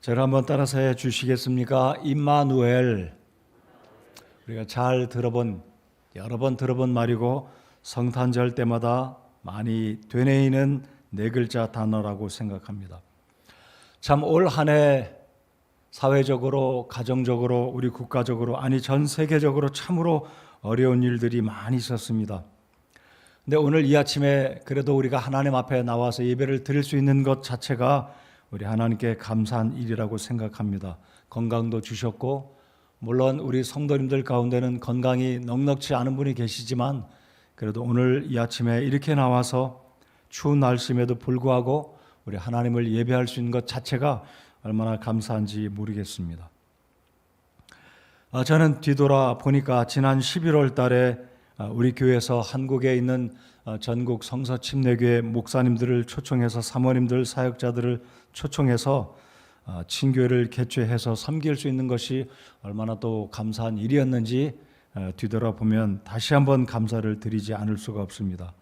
저를 한번 따라서 해 주시겠습니까? 임마누엘. 우리가 잘 들어본, 여러 번 들어본 말이고 성탄절 때마다 많이 되뇌이는 네 글자 단어라고 생각합니다. 참 올 한 해 사회적으로, 가정적으로, 우리 국가적으로, 아니 전 세계적으로 참으로 어려운 일들이 많이 있었습니다. 근데 오늘 이 아침에 그래도 우리가 하나님 앞에 나와서 예배를 드릴 수 있는 것 자체가 우리 하나님께 감사한 일이라고 생각합니다. 건강도 주셨고, 물론 우리 성도님들 가운데는 건강이 넉넉지 않은 분이 계시지만 그래도 오늘 이 아침에 이렇게 나와서 추운 날씨임에도 불구하고 우리 하나님을 예배할 수 있는 것 자체가 얼마나 감사한지 모르겠습니다. 저는 뒤돌아 보니까 지난 11월 달에 우리 교회에서 한국에 있는 전국 성서 침례교회 목사님들을 초청해서 사모님들, 사역자들을 초청해서 친교회를 개최해서 섬길 수 있는 것이 얼마나 또 감사한 일이었는지 뒤돌아보면 다시 한번 감사를 드리지 않을 수가 없습니다.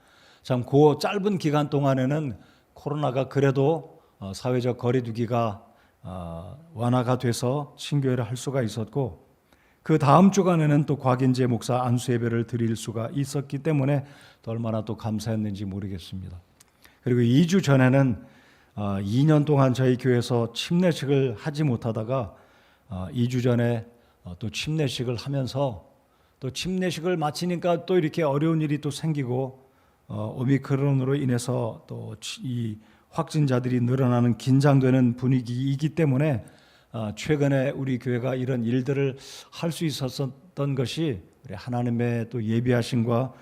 참 그 짧은 기간 동안에는 코로나가 그래도 사회적 거리두기가 완화가 돼서 친교회를 할 수가 있었고, 그 다음 주간에는 또 곽인재 목사 안수 예배를 드릴 수가 있었기 때문에 또 얼마나 또 감사했는지 모르겠습니다. 그리고 2주 전에는 2년 동안 저희 교회에서 침례식을 하지 못하다가 2주 전에 또 침례식을 하면서 또 침례식을 마치니까 또 이렇게 어려운 일이 또 생기고 오미크론으로 인해서 또 이 확진자들이 늘어나는 긴장되는 분위기이기 때문에 최근에 우리 교회가 이런 일들을 할 수 있었던 것이 우리 하나님의 또 예비하심과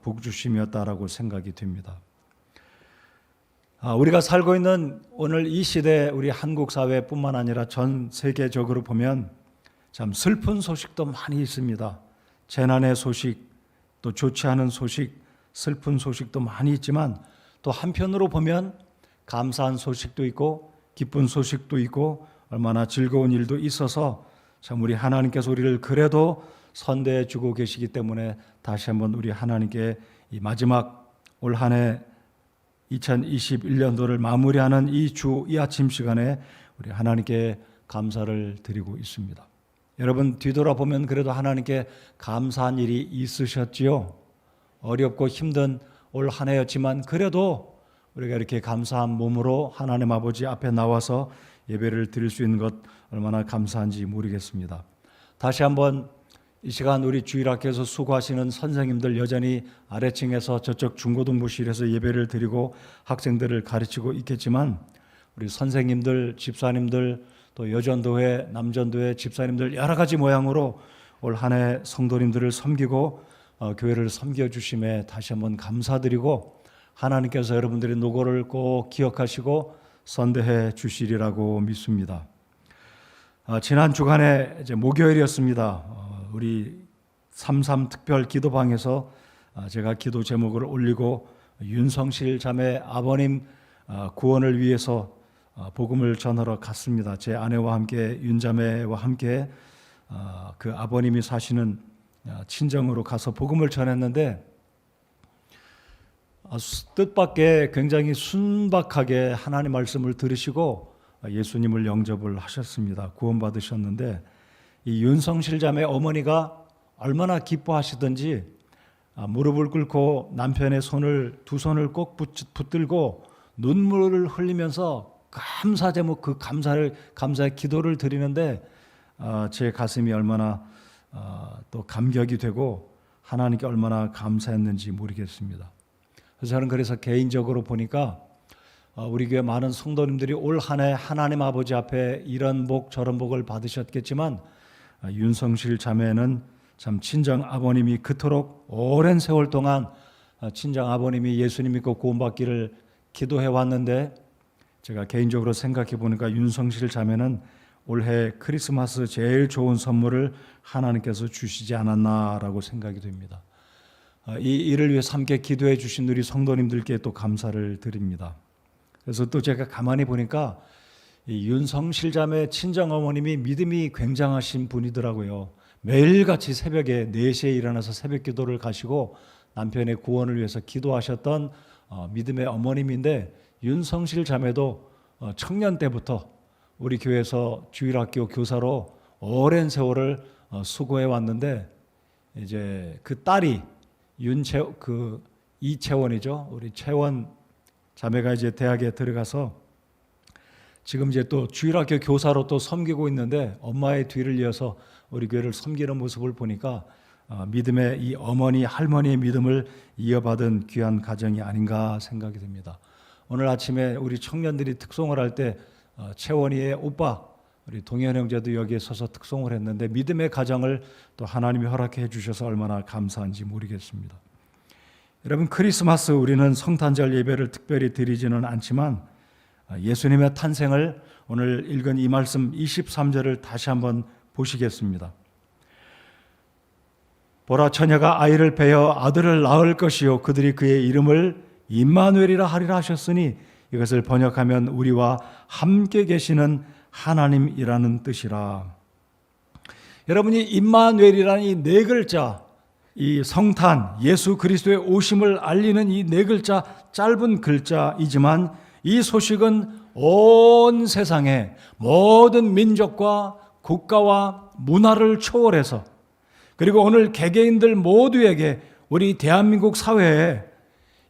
복주심이었다라고 생각이 됩니다. 우리가 살고 있는 오늘 이 시대 우리 한국 사회뿐만 아니라 전 세계적으로 보면 참 슬픈 소식도 많이 있습니다. 재난의 소식, 또 좋지 않은 소식, 슬픈 소식도 많이 있지만 또 한편으로 보면 감사한 소식도 있고 기쁜 소식도 있고 얼마나 즐거운 일도 있어서 참 우리 하나님께서 우리를 그래도 선대해 주고 계시기 때문에 다시 한번 우리 하나님께 이 마지막 올 한 해 2021년도를 마무리하는 이 아침 시간에 우리 하나님께 감사를 드리고 있습니다. 여러분 뒤돌아보면 그래도 하나님께 감사한 일이 있으셨지요. 어렵고 힘든 올 한 해였지만 그래도 우리가 이렇게 감사한 몸으로 하나님 아버지 앞에 나와서 예배를 드릴 수 있는 것 얼마나 감사한지 모르겠습니다. 다시 한번 이 시간 우리 주일학교에서 수고하시는 선생님들 여전히 아래층에서 저쪽 중고등부실에서 예배를 드리고 학생들을 가르치고 있겠지만 우리 선생님들, 집사님들, 또 여전도회, 남전도회 집사님들 여러 가지 모양으로 올 한 해 성도님들을 섬기고 교회를 섬겨주심에 다시 한번 감사드리고 하나님께서 여러분들의 노고를 꼭 기억하시고 선대해 주시리라고 믿습니다. 지난 주간에 이제 목요일이었습니다. 우리 33 특별 기도방에서 제가 기도 제목을 올리고 윤성실 자매 아버님 구원을 위해서 복음을 전하러 갔습니다. 제 아내와 함께 윤자매와 함께 그 아버님이 사시는 친정으로 가서 복음을 전했는데 뜻밖의 굉장히 순박하게 하나님 말씀을 들으시고 예수님을 영접을 하셨습니다. 구원받으셨는데 이 윤성실 자매 어머니가 얼마나 기뻐하시던지 무릎을 꿇고 남편의 두 손을 꼭 붙들고 눈물을 흘리면서 감사 제목 그 감사의 기도를 드리는데 제 가슴이 얼마나 또 감격이 되고 하나님께 얼마나 감사했는지 모르겠습니다. 그래서 저는 그래서 개인적으로 보니까 우리 교회 많은 성도님들이 올 한 해 하나님 아버지 앞에 이런 복 저런 복을 받으셨겠지만 윤성실 자매는 참 친정 아버님이 그토록 오랜 세월 동안 친정 아버님이 예수님 믿고 구원받기를 기도해 왔는데 제가 개인적으로 생각해 보니까 윤성실 자매는 올해 크리스마스 제일 좋은 선물을 하나님께서 주시지 않았나라고 생각이 됩니다. 이 일을 위해서 함께 기도해 주신 우리 성도님들께 또 감사를 드립니다. 그래서 또 제가 가만히 보니까 이 윤성실 자매 친정어머님이 믿음이 굉장하신 분이더라고요. 매일같이 새벽에 4시에 일어나서 새벽 기도를 가시고 남편의 구원을 위해서 기도하셨던 믿음의 어머님인데 윤성실 자매도 청년 때부터 우리 교회에서 주일학교 교사로 오랜 세월을 수고해 왔는데, 이제 그 딸이 이채원이죠. 우리 채원 자매가 이제 대학에 들어가서 지금 이제 또 주일학교 교사로 또 섬기고 있는데, 엄마의 뒤를 이어서 우리 교회를 섬기는 모습을 보니까 믿음의 이 어머니 할머니의 믿음을 이어받은 귀한 가정이 아닌가 생각이 듭니다. 오늘 아침에 우리 청년들이 특송을 할 때 채원이의 오빠 우리 동현 형제도 여기에 서서 특송을 했는데, 믿음의 가정을 또 하나님이 허락해 주셔서 얼마나 감사한지 모르겠습니다. 여러분, 크리스마스 우리는 성탄절 예배를 특별히 드리지는 않지만 예수님의 탄생을 오늘 읽은 이 말씀 23절을 다시 한번 보시겠습니다. 보라, 처녀가 아이를 베어 아들을 낳을 것이요 그들이 그의 이름을 임마누엘이라 하리라 하셨으니, 이것을 번역하면 우리와 함께 계시는 하나님이라는 뜻이라. 여러분이 임마누엘이라는 이 네 글자, 이 성탄 예수 그리스도의 오심을 알리는 이 네 글자, 짧은 글자이지만 이 소식은 온 세상의 모든 민족과 국가와 문화를 초월해서, 그리고 오늘 개개인들 모두에게, 우리 대한민국 사회에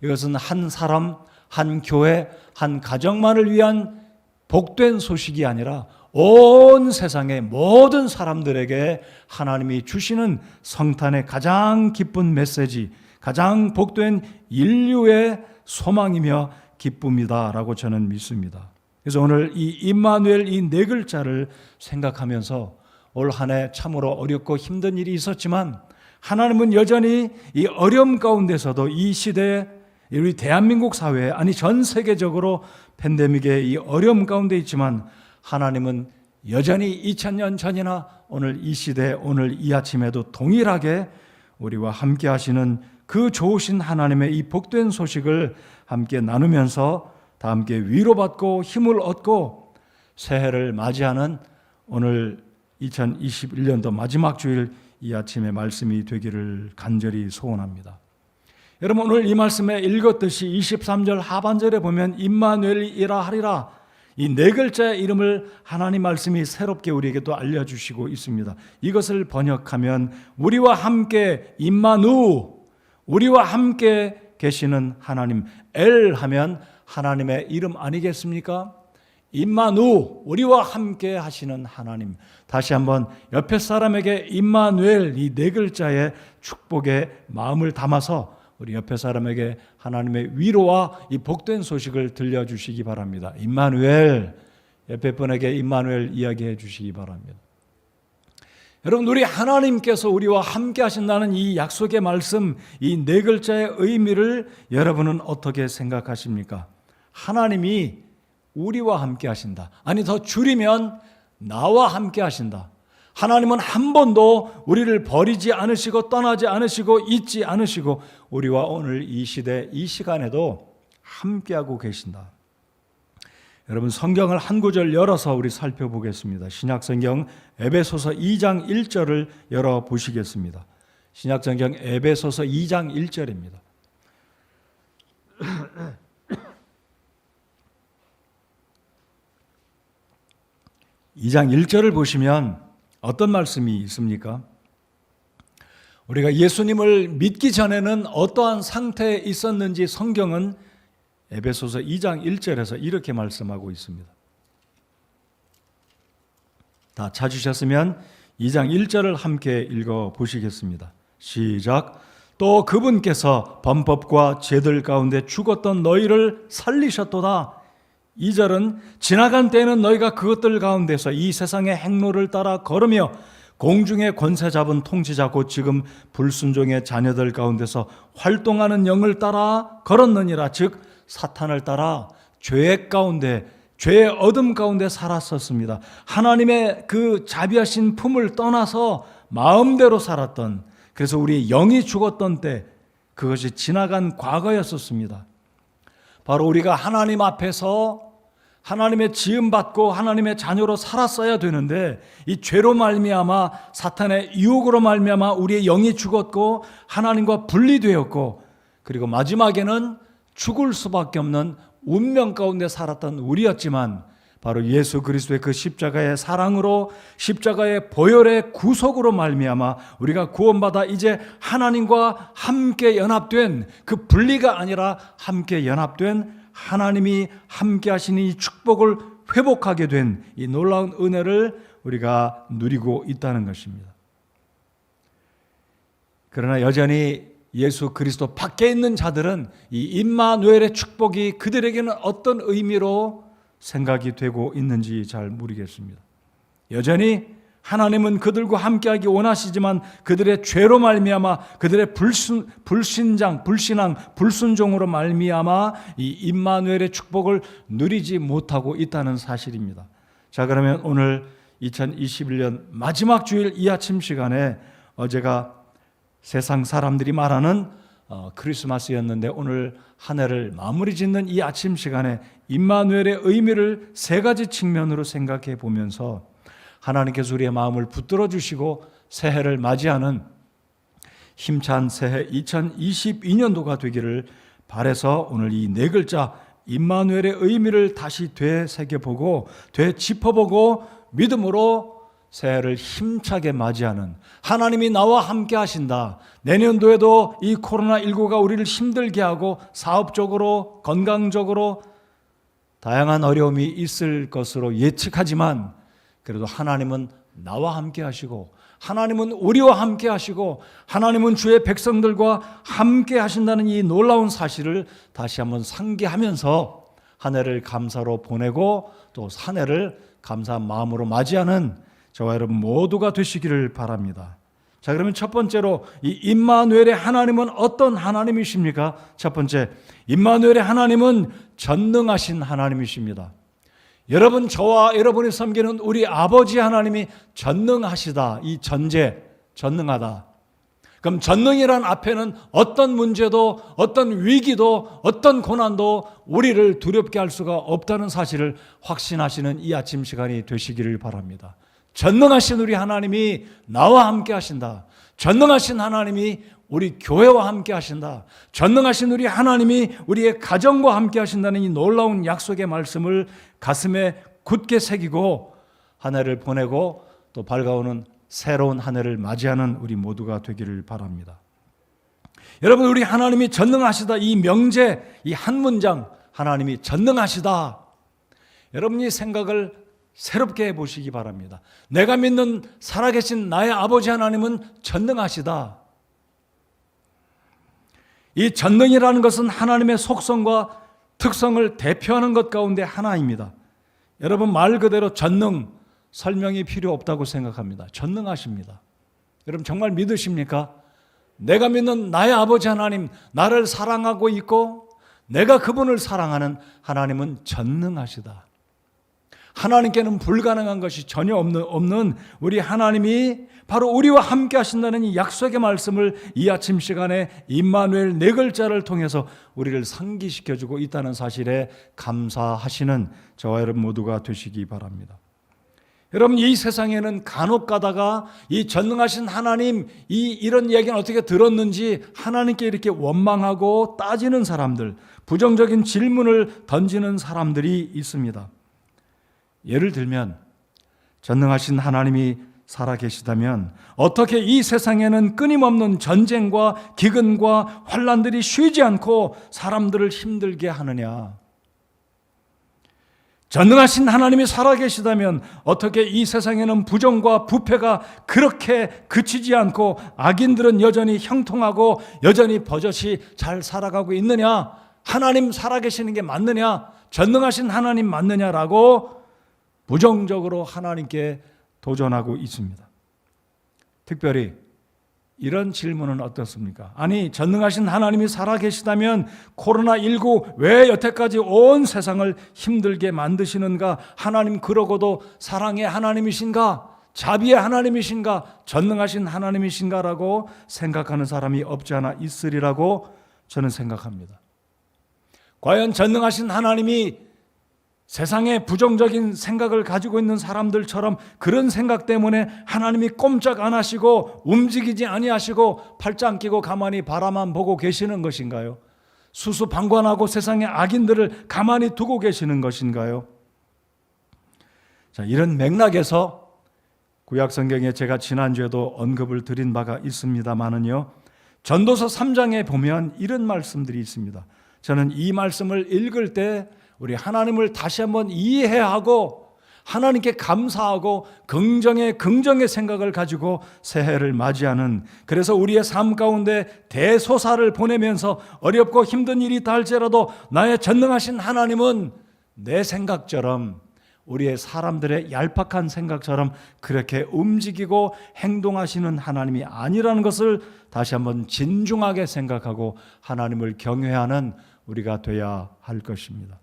이것은 한 사람, 한 교회, 한 가정만을 위한 복된 소식이 아니라 온 세상의 모든 사람들에게 하나님이 주시는 성탄의 가장 기쁜 메시지, 가장 복된 인류의 소망이며 기쁨이다라고 저는 믿습니다. 그래서 오늘 이 임마누엘 이 네 글자를 생각하면서 올 한 해 참으로 어렵고 힘든 일이 있었지만, 하나님은 여전히 이 어려움 가운데서도 이 시대에, 우리 대한민국 사회에, 아니 전 세계적으로 팬데믹의 이 어려움 가운데 있지만, 하나님은 여전히 2000년 전이나 오늘 이 시대, 오늘 이 아침에도 동일하게 우리와 함께 하시는 그 좋으신 하나님의 이 복된 소식을 함께 나누면서 다 함께 위로받고 힘을 얻고 새해를 맞이하는 오늘 2021년도 마지막 주일 이 아침의 말씀이 되기를 간절히 소원합니다. 여러분, 오늘 이 말씀에 읽었듯이 23절 하반절에 보면 임마누엘이라 하리라, 이 네 글자의 이름을 하나님 말씀이 새롭게 우리에게 또 알려주시고 있습니다. 이것을 번역하면 우리와 함께, 임마누, 우리와 함께 계시는 하나님, 엘 하면 하나님의 이름 아니겠습니까? 임마누, 우리와 함께 하시는 하나님. 다시 한번 옆에 사람에게 임마누엘 이 네 글자의 축복의 마음을 담아서 우리 옆에 사람에게 하나님의 위로와 이 복된 소식을 들려주시기 바랍니다. 임마누엘, 옆에 분에게 임마누엘 이야기해 주시기 바랍니다. 여러분, 우리 하나님께서 우리와 함께 하신다는 이 약속의 말씀, 이 네 글자의 의미를 여러분은 어떻게 생각하십니까? 하나님이 우리와 함께 하신다. 아니, 더 줄이면 나와 함께 하신다. 하나님은 한 번도 우리를 버리지 않으시고 떠나지 않으시고 잊지 않으시고 우리와 오늘 이 시대, 이 시간에도 함께하고 계신다. 여러분, 성경을 한 구절 열어서 우리 살펴보겠습니다. 신약성경 에베소서 2장 1절을 열어보시겠습니다. 신약성경 에베소서 2장 1절입니다. 2장 1절을 보시면 어떤 말씀이 있습니까? 우리가 예수님을 믿기 전에는 어떠한 상태에 있었는지 성경은 에베소서 2장 1절에서 이렇게 말씀하고 있습니다. 다 찾으셨으면 2장 1절을 함께 읽어보시겠습니다. 시작. 또 그분께서 범법과 죄들 가운데 죽었던 너희를 살리셨도다. 2절은 지나간 때에는 너희가 그것들 가운데서 이 세상의 행로를 따라 걸으며 공중의 권세 잡은 통치자 곧 지금 불순종의 자녀들 가운데서 활동하는 영을 따라 걸었느니라. 즉 사탄을 따라 죄 가운데, 죄의 어둠 가운데 살았었습니다. 하나님의 그 자비하신 품을 떠나서 마음대로 살았던, 그래서 우리 영이 죽었던 때, 그것이 지나간 과거였었습니다. 바로 우리가 하나님 앞에서 하나님의 지음받고 하나님의 자녀로 살았어야 되는데, 이 죄로 말미암아 사탄의 유혹으로 말미암아 우리의 영이 죽었고 하나님과 분리되었고, 그리고 마지막에는 죽을 수밖에 없는 운명 가운데 살았던 우리였지만, 바로 예수 그리스도의 그 십자가의 사랑으로, 십자가의 보혈의 구속으로 말미암아 우리가 구원받아 이제 하나님과 함께 연합된, 그 분리가 아니라 함께 연합된, 하나님이 함께 하시는 이 축복을 회복하게 된 이 놀라운 은혜를 우리가 누리고 있다는 것입니다. 그러나 여전히 예수 그리스도 밖에 있는 자들은 이 임마누엘의 축복이 그들에게는 어떤 의미로 생각이 되고 있는지 잘 모르겠습니다. 여전히 하나님은 그들과 함께하기 원하시지만 그들의 죄로 말미암아, 그들의 불신앙, 불순종으로 말미암아 이 임마누엘의 축복을 누리지 못하고 있다는 사실입니다. 자, 그러면 오늘 2021년 마지막 주일 이 아침 시간에 어제가 세상 사람들이 말하는 크리스마스였는데 오늘 한 해를 마무리 짓는 이 아침 시간에 임마누엘의 의미를 세 가지 측면으로 생각해 보면서 하나님께서 우리의 마음을 붙들어 주시고 새해를 맞이하는 힘찬 새해 2022년도가 되기를 바라서 오늘 이 네 글자 임마누엘의 의미를 다시 되새겨보고 되짚어보고 믿음으로 새해를 힘차게 맞이하는, 하나님이 나와 함께 하신다. 내년도에도 이 코로나19가 우리를 힘들게 하고 사업적으로, 건강적으로 다양한 어려움이 있을 것으로 예측하지만 그래도 하나님은 나와 함께 하시고, 하나님은 우리와 함께 하시고, 하나님은 주의 백성들과 함께 하신다는 이 놀라운 사실을 다시 한번 상기하면서 한 해를 감사로 보내고 또 한 해를 감사한 마음으로 맞이하는 저와 여러분 모두가 되시기를 바랍니다. 자, 그러면 첫 번째로 이 임마누엘의 하나님은 어떤 하나님이십니까? 첫 번째, 임마누엘의 하나님은 전능하신 하나님이십니다. 여러분, 저와 여러분이 섬기는 우리 아버지 하나님이 전능하시다. 이 전제, 전능하다. 그럼 전능이란 앞에는 어떤 문제도, 어떤 위기도, 어떤 고난도 우리를 두렵게 할 수가 없다는 사실을 확신하시는 이 아침 시간이 되시기를 바랍니다. 전능하신 우리 하나님이 나와 함께 하신다. 전능하신 하나님이 우리 교회와 함께 하신다. 전능하신 우리 하나님이 우리의 가정과 함께 하신다는 이 놀라운 약속의 말씀을 가슴에 굳게 새기고 한 해를 보내고 또 밝아오는 새로운 한 해를 맞이하는 우리 모두가 되기를 바랍니다. 여러분, 우리 하나님이 전능하시다, 이 명제, 이 한 문장, 하나님이 전능하시다, 여러분이 생각을 새롭게 해보시기 바랍니다. 내가 믿는 살아계신 나의 아버지 하나님은 전능하시다. 이 전능이라는 것은 하나님의 속성과 특성을 대표하는 것 가운데 하나입니다. 여러분, 말 그대로 전능, 설명이 필요 없다고 생각합니다. 전능하십니다. 여러분, 정말 믿으십니까? 내가 믿는 나의 아버지 하나님, 나를 사랑하고 있고 내가 그분을 사랑하는 하나님은 전능하시다. 하나님께는 불가능한 것이 전혀 없는 우리 하나님이 바로 우리와 함께 하신다는 이 약속의 말씀을 이 아침 시간에 임마누엘 네 글자를 통해서 우리를 상기시켜주고 있다는 사실에 감사하시는 저와 여러분 모두가 되시기 바랍니다. 여러분, 이 세상에는 간혹 가다가 이 전능하신 하나님, 이런 이야기는 어떻게 들었는지 하나님께 이렇게 원망하고 따지는 사람들, 부정적인 질문을 던지는 사람들이 있습니다. 예를 들면 전능하신 하나님이 살아계시다면 어떻게 이 세상에는 끊임없는 전쟁과 기근과 환난들이 쉬지 않고 사람들을 힘들게 하느냐? 전능하신 하나님이 살아계시다면 어떻게 이 세상에는 부정과 부패가 그렇게 그치지 않고 악인들은 여전히 형통하고 여전히 버젓이 잘 살아가고 있느냐? 하나님 살아계시는 게 맞느냐? 전능하신 하나님 맞느냐라고 부정적으로 하나님께 도전하고 있습니다. 특별히 이런 질문은 어떻습니까? 아니, 전능하신 하나님이 살아계시다면 코로나19 왜 여태까지 온 세상을 힘들게 만드시는가? 하나님 그러고도 사랑의 하나님이신가? 자비의 하나님이신가? 전능하신 하나님이신가라고 생각하는 사람이 없지 않아 있으리라고 저는 생각합니다. 과연 전능하신 하나님이 세상에 부정적인 생각을 가지고 있는 사람들처럼 그런 생각 때문에 하나님이 꼼짝 안 하시고 움직이지 아니하시고 팔짱 끼고 가만히 바라만 보고 계시는 것인가요? 수수방관하고 세상의 악인들을 가만히 두고 계시는 것인가요? 자, 이런 맥락에서 구약 성경에 제가 지난주에도 언급을 드린 바가 있습니다만은요, 전도서 3장에 보면 이런 말씀들이 있습니다. 저는 이 말씀을 읽을 때 우리 하나님을 다시 한번 이해하고 하나님께 감사하고 긍정의 생각을 가지고 새해를 맞이하는, 그래서 우리의 삶 가운데 대소사를 보내면서 어렵고 힘든 일이 있다 할지라도 나의 전능하신 하나님은 내 생각처럼, 우리의 사람들의 얄팍한 생각처럼 그렇게 움직이고 행동하시는 하나님이 아니라는 것을 다시 한번 진중하게 생각하고 하나님을 경외하는 우리가 돼야 할 것입니다.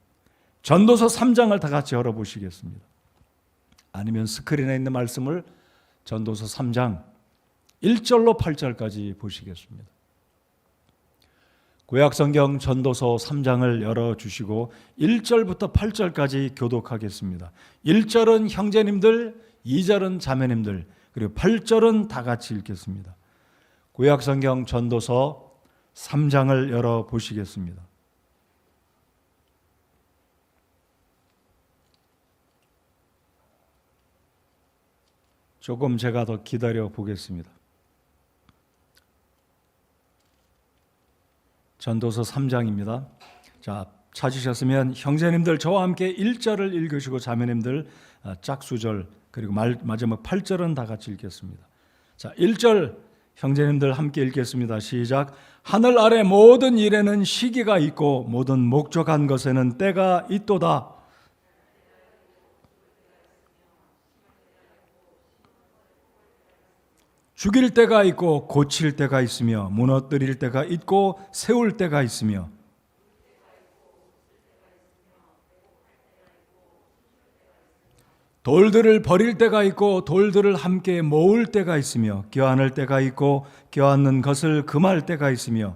전도서 3장을 다 같이 열어보시겠습니다. 아니면 스크린에 있는 말씀을 전도서 3장 1절로 8절까지 보시겠습니다. 구약성경 전도서 3장을 열어주시고 1절부터 8절까지 교독하겠습니다. 1절은 형제님들, 2절은 자매님들, 그리고 8절은 다 같이 읽겠습니다. 구약성경 전도서 3장을 열어보시겠습니다. 조금 제가 더 기다려 보겠습니다. 전도서 3장입니다. 자, 찾으셨으면 형제님들 저와 함께 1절을 읽으시고 자매님들 짝수절 그리고 마지막 8절은 다 같이 읽겠습니다. 자, 1절 형제님들 함께 읽겠습니다. 시작. 하늘 아래 모든 일에는 시기가 있고 모든 목적한 것에는 때가 있도다. 죽일 때가 있고 고칠 때가 있으며 무너뜨릴 때가 있고 세울 때가 있으며 돌들을 버릴 때가 있고 돌들을 함께 모을 때가 있으며 껴안을 때가 있고 껴안는 것을 금할 때가 있으며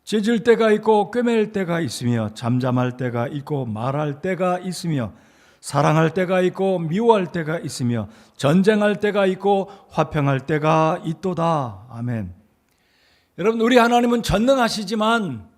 찢을 때가 있고 꿰맬 때가 있으며 잠잠할 때가 있고 말할 때가 있으며 사랑할 때가 있고 미워할 때가 있으며 전쟁할 때가 있고 화평할 때가 있도다. 아멘. 여러분, 우리 하나님은 전능하시지만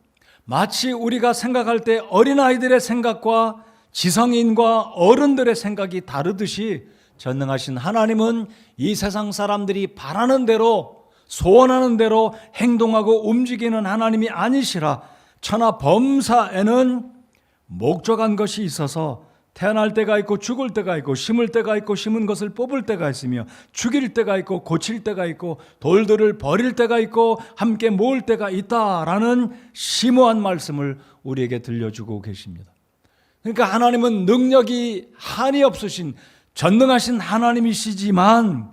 마치 우리가 생각할 때 어린아이들의 생각과 지성인과 어른들의 생각이 다르듯이 전능하신 하나님은 이 세상 사람들이 바라는 대로 소원하는 대로 행동하고 움직이는 하나님이 아니시라. 천하 범사에는 목적한 것이 있어서 태어날 때가 있고 죽을 때가 있고 심을 때가 있고 심은 것을 뽑을 때가 있으며 죽일 때가 있고 고칠 때가 있고 돌들을 버릴 때가 있고 함께 모을 때가 있다라는 심오한 말씀을 우리에게 들려주고 계십니다. 그러니까 하나님은 능력이 한이 없으신 전능하신 하나님이시지만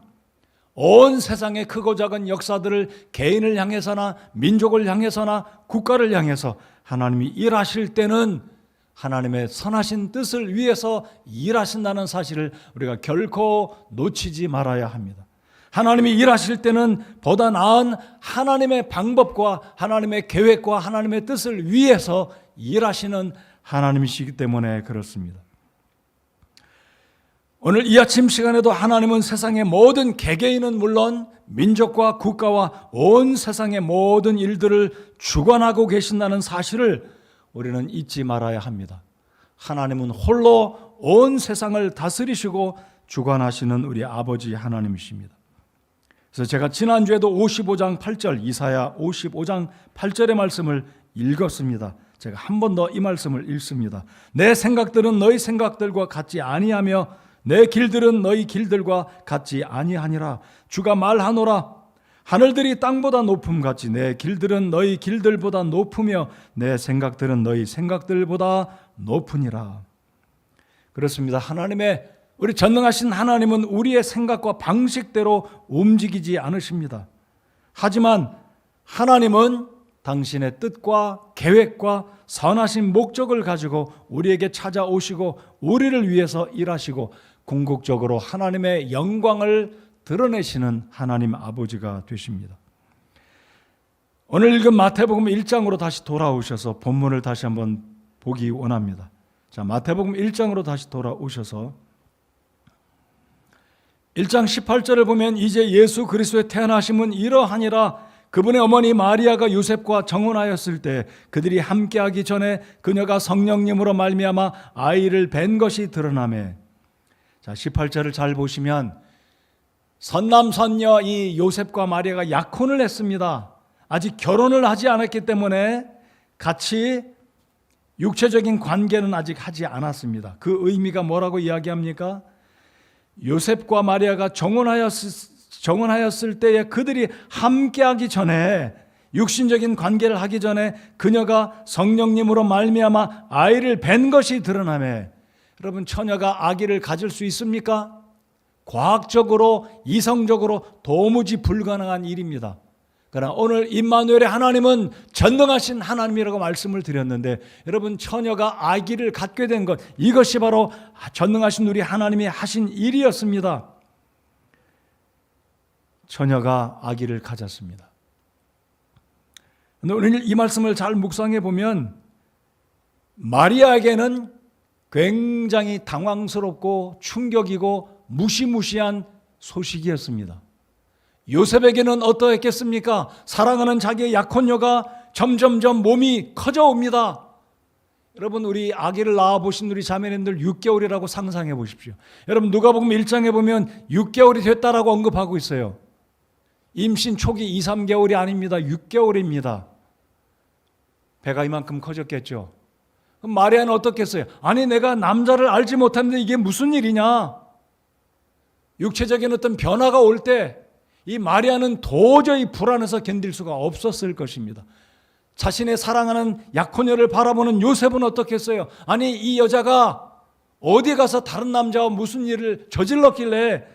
온 세상의 크고 작은 역사들을 개인을 향해서나 민족을 향해서나 국가를 향해서 하나님이 일하실 때는 하나님의 선하신 뜻을 위해서 일하신다는 사실을 우리가 결코 놓치지 말아야 합니다. 하나님이 일하실 때는 보다 나은 하나님의 방법과 하나님의 계획과 하나님의 뜻을 위해서 일하시는 하나님이시기 때문에 그렇습니다. 오늘 이 아침 시간에도 하나님은 세상의 모든 개개인은 물론 민족과 국가와 온 세상의 모든 일들을 주관하고 계신다는 사실을 우리는 잊지 말아야 합니다. 하나님은 홀로 온 세상을 다스리시고 주관하시는 우리 아버지 하나님이십니다. 그래서 제가 지난주에도 55장 8절, 이사야 55장 8절의 말씀을 읽었습니다. 제가 한 번 더 이 말씀을 읽습니다. 내 생각들은 너희 생각들과 같지 아니하며 내 길들은 너희 길들과 같지 아니하니라. 주가 말하노라. 하늘들이 땅보다 높음같이 내 길들은 너희 길들보다 높으며 내 생각들은 너희 생각들보다 높으니라. 그렇습니다. 우리 전능하신 하나님은 우리의 생각과 방식대로 움직이지 않으십니다. 하지만 하나님은 당신의 뜻과 계획과 선하신 목적을 가지고 우리에게 찾아오시고 우리를 위해서 일하시고 궁극적으로 하나님의 영광을 드러내시는 하나님 아버지가 되십니다. 오늘 읽은 마태복음 1장으로 다시 돌아오셔서 본문을 다시 한번 보기 원합니다. 자, 마태복음 1장으로 다시 돌아오셔서 1장 18절을 보면 이제 예수 그리스도의 태어나심은 이러하니라. 그분의 어머니 마리아가 요셉과 정혼하였을 때 그들이 함께하기 전에 그녀가 성령님으로 말미암아 아이를 뵌 것이 드러나매. 자, 18절을 잘 보시면 선남선녀 이 요셉과 마리아가 약혼을 했습니다. 아직 결혼을 하지 않았기 때문에 같이 육체적인 관계는 아직 하지 않았습니다. 그 의미가 뭐라고 이야기합니까? 요셉과 마리아가 정혼하였을 때에 그들이 함께하기 전에, 육신적인 관계를 하기 전에 그녀가 성령님으로 말미암아 아이를 뵌 것이 드러나매. 여러분, 처녀가 아기를 가질 수 있습니까? 과학적으로, 이성적으로 도무지 불가능한 일입니다. 그러나 오늘 임마누엘의 하나님은 전능하신 하나님이라고 말씀을 드렸는데, 여러분, 처녀가 아기를 갖게 된 것, 이것이 바로 전능하신 우리 하나님이 하신 일이었습니다. 처녀가 아기를 가졌습니다. 오늘 이 말씀을 잘 묵상해 보면 마리아에게는 굉장히 당황스럽고 충격이고 무시무시한 소식이었습니다. 요셉에게는 어떠했겠습니까? 사랑하는 자기의 약혼녀가 점점점 몸이 커져옵니다. 여러분, 우리 아기를 낳아보신 우리 자매님들 6개월이라고 상상해 보십시오. 여러분, 누가복음 1장에 보면 6개월이 됐다라고 언급하고 있어요. 임신 초기 2, 3개월이 아닙니다. 6개월입니다. 배가 이만큼 커졌겠죠. 그럼 마리아는 어떻겠어요? 아니, 내가 남자를 알지 못하는데 이게 무슨 일이냐? 육체적인 어떤 변화가 올 때 이 마리아는 도저히 불안해서 견딜 수가 없었을 것입니다. 자신의 사랑하는 약혼녀를 바라보는 요셉은 어떻겠어요? 아니, 이 여자가 어디 가서 다른 남자와 무슨 일을 저질렀길래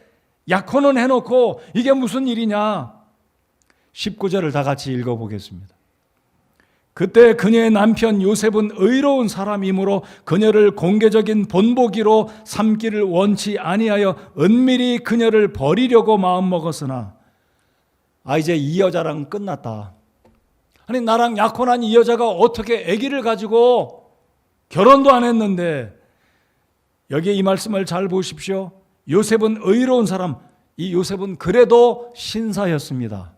약혼은 해놓고 이게 무슨 일이냐? 19절을 다 같이 읽어보겠습니다. 그때 그녀의 남편 요셉은 의로운 사람이므로 그녀를 공개적인 본보기로 삼기를 원치 아니하여 은밀히 그녀를 버리려고 마음먹었으나, 이제 이 여자랑 끝났다. 아니, 나랑 약혼한 이 여자가 어떻게 아기를 가지고 결혼도 안 했는데. 여기에 이 말씀을 잘 보십시오. 요셉은 의로운 사람, 이 요셉은 그래도 신사였습니다.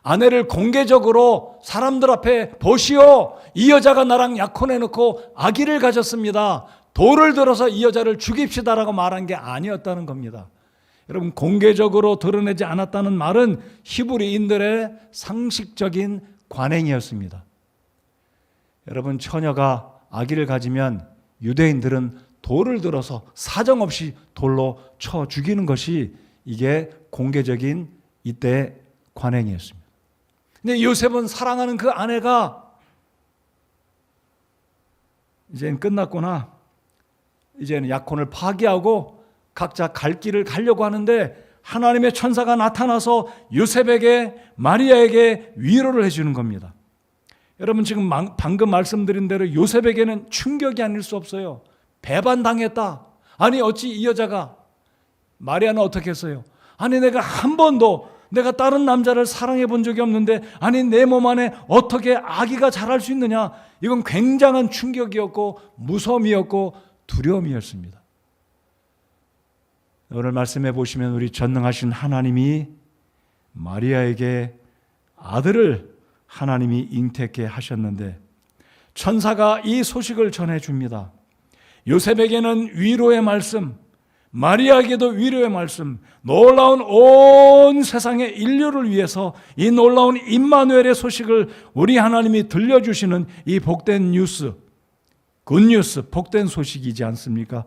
아내를 공개적으로 사람들 앞에 보시오, 이 여자가 나랑 약혼해놓고 아기를 가졌습니다. 돌을 들어서 이 여자를 죽입시다라고 말한 게 아니었다는 겁니다. 여러분, 공개적으로 드러내지 않았다는 말은 히브리인들의 상식적인 관행이었습니다. 여러분, 처녀가 아기를 가지면 유대인들은 돌을 들어서 사정없이 돌로 쳐 죽이는 것이 이게 공개적인 이때의 관행이었습니다. 근데 요셉은 사랑하는 그 아내가 이제는 끝났구나, 이제는 약혼을 파기하고 각자 갈 길을 가려고 하는데 하나님의 천사가 나타나서 요셉에게, 마리아에게 위로를 해주는 겁니다. 여러분, 지금 방금 말씀드린 대로 요셉에게는 충격이 아닐 수 없어요. 배반당했다. 아니, 어찌 이 여자가, 마리아는 어떻게 했어요? 아니, 내가 한 번도 내가 다른 남자를 사랑해 본 적이 없는데, 아니, 내 몸 안에 어떻게 아기가 자랄 수 있느냐? 이건 굉장한 충격이었고 무서움이었고 두려움이었습니다. 오늘 말씀해 보시면 우리 전능하신 하나님이 마리아에게 아들을 하나님이 잉태케 하셨는데, 천사가 이 소식을 전해줍니다. 요셉에게는 위로의 말씀, 마리아에게도 위로의 말씀, 놀라운 온 세상의 인류를 위해서 이 놀라운 임마누엘의 소식을 우리 하나님이 들려주시는 이 복된 뉴스, 굿뉴스, 복된 소식이지 않습니까?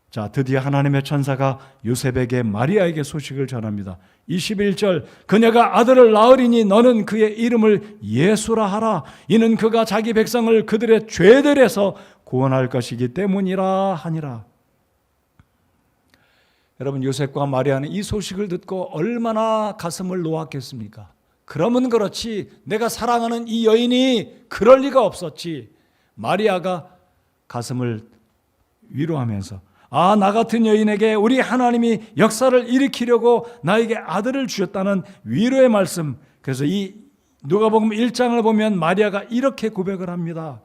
자, 드디어 하나님의 천사가 요셉에게, 마리아에게 소식을 전합니다. 21절, 그녀가 아들을 낳으리니 너는 그의 이름을 예수라 하라. 이는 그가 자기 백성을 그들의 죄들에서 구원할 것이기 때문이라 하니라. 여러분, 요셉과 마리아는 이 소식을 듣고 얼마나 가슴을 놓았겠습니까? 그러면 그렇지, 내가 사랑하는 이 여인이 그럴 리가 없었지. 마리아가 가슴을 위로하면서, 나 같은 여인에게 우리 하나님이 역사를 일으키려고 나에게 아들을 주셨다는 위로의 말씀. 그래서 이 누가복음 1장을 보면 마리아가 이렇게 고백을 합니다.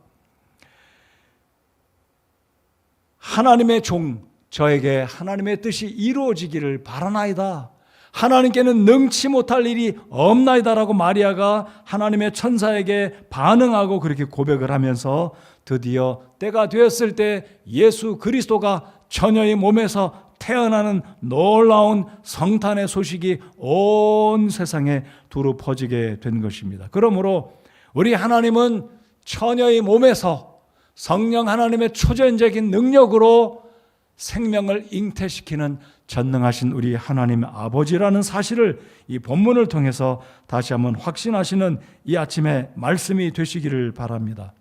하나님의 종, 저에게 하나님의 뜻이 이루어지기를 바라나이다. 하나님께는 능치 못할 일이 없나이다라고 마리아가 하나님의 천사에게 반응하고 그렇게 고백을 하면서 드디어 때가 되었을 때 예수 그리스도가 처녀의 몸에서 태어나는 놀라운 성탄의 소식이 온 세상에 두루 퍼지게 된 것입니다. 그러므로 우리 하나님은 처녀의 몸에서 성령 하나님의 초전적인 능력으로 생명을 잉태시키는 전능하신 우리 하나님 아버지라는 사실을 이 본문을 통해서 다시 한번 확신하시는 이 아침에 말씀이 되시기를 바랍니다.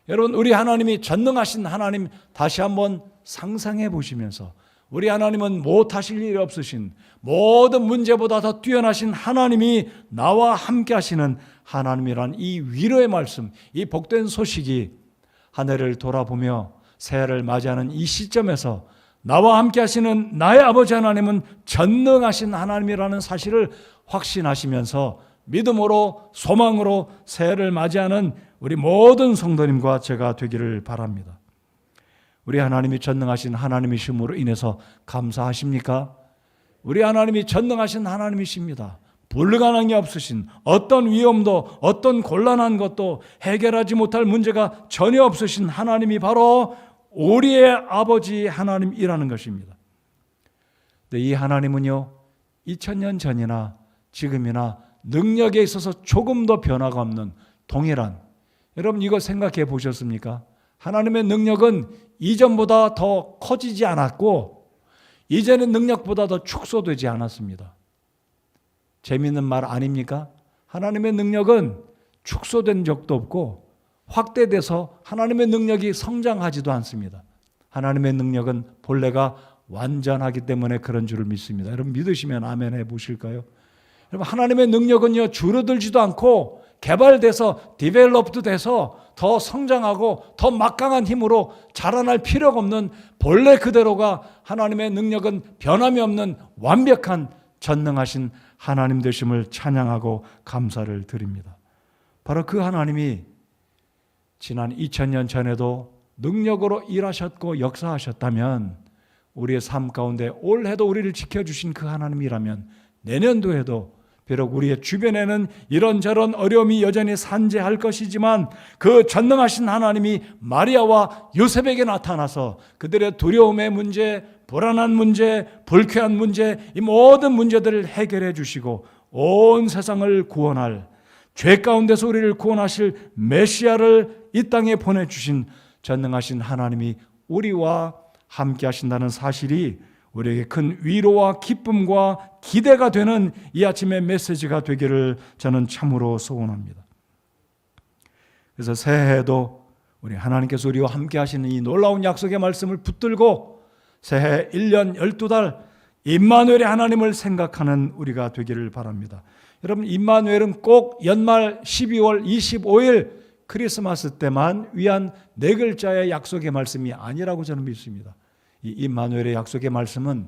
여러분, 우리 하나님이 전능하신 하나님 다시 한번 상상해 보시면서 우리 하나님은 못하실 일이 없으신, 모든 문제보다 더 뛰어나신 하나님이 나와 함께 하시는 하나님이란 이 위로의 말씀, 이 복된 소식이 하늘을 돌아보며 새해를 맞이하는 이 시점에서 나와 함께 하시는 나의 아버지 하나님은 전능하신 하나님이라는 사실을 확신하시면서 믿음으로 소망으로 새해를 맞이하는 우리 모든 성도님과 제가 되기를 바랍니다. 우리 하나님이 전능하신 하나님이심으로 인해서 감사하십니까? 우리 하나님이 전능하신 하나님이십니다. 불가능한 게 없으신, 어떤 위험도 어떤 곤란한 것도 해결하지 못할 문제가 전혀 없으신 하나님이 바로 우리의 아버지 하나님이라는 것입니다. 근데 이 하나님은요, 2000년 전이나 지금이나 능력에 있어서 조금도 변화가 없는 동일한, 여러분 이거 생각해 보셨습니까? 하나님의 능력은 이전보다 더 커지지 않았고 이전의 능력보다 더 축소되지 않았습니다. 재미있는 말 아닙니까? 하나님의 능력은 축소된 적도 없고 확대돼서 하나님의 능력이 성장하지도 않습니다. 하나님의 능력은 본래가 완전하기 때문에 그런 줄을 믿습니다. 여러분 믿으시면 아멘 해보실까요? 여러분 하나님의 능력은요 줄어들지도 않고 개발돼서 디벨롭도 돼서 더 성장하고 더 막강한 힘으로 자라날 필요가 없는 본래 그대로가 하나님의 능력은 변함이 없는 완벽한 전능하신 하나님 되심을 찬양하고 감사를 드립니다. 바로 그 하나님이 지난 2000년 전에도 능력으로 일하셨고 역사하셨다면 우리의 삶 가운데 올해도 우리를 지켜주신 그 하나님이라면 내년도에도 비록 우리의 주변에는 이런저런 어려움이 여전히 산재할 것이지만 그 전능하신 하나님이 마리아와 요셉에게 나타나서 그들의 두려움의 문제, 불안한 문제, 불쾌한 문제, 이 모든 문제들을 해결해 주시고 온 세상을 구원할, 죄 가운데서 우리를 구원하실 메시아를 이 땅에 보내주신 전능하신 하나님이 우리와 함께 하신다는 사실이 우리에게 큰 위로와 기쁨과 기대가 되는 이 아침의 메시지가 되기를 저는 참으로 소원합니다. 그래서 새해에도 우리 하나님께서 우리와 함께 하시는 이 놀라운 약속의 말씀을 붙들고 새해 1년 12달 임마누엘의 하나님을 생각하는 우리가 되기를 바랍니다. 여러분 임마누엘은 꼭 연말 12월 25일 크리스마스 때만 위한 4글자의 약속의 말씀이 아니라고 저는 믿습니다. 이 임마누엘의 약속의 말씀은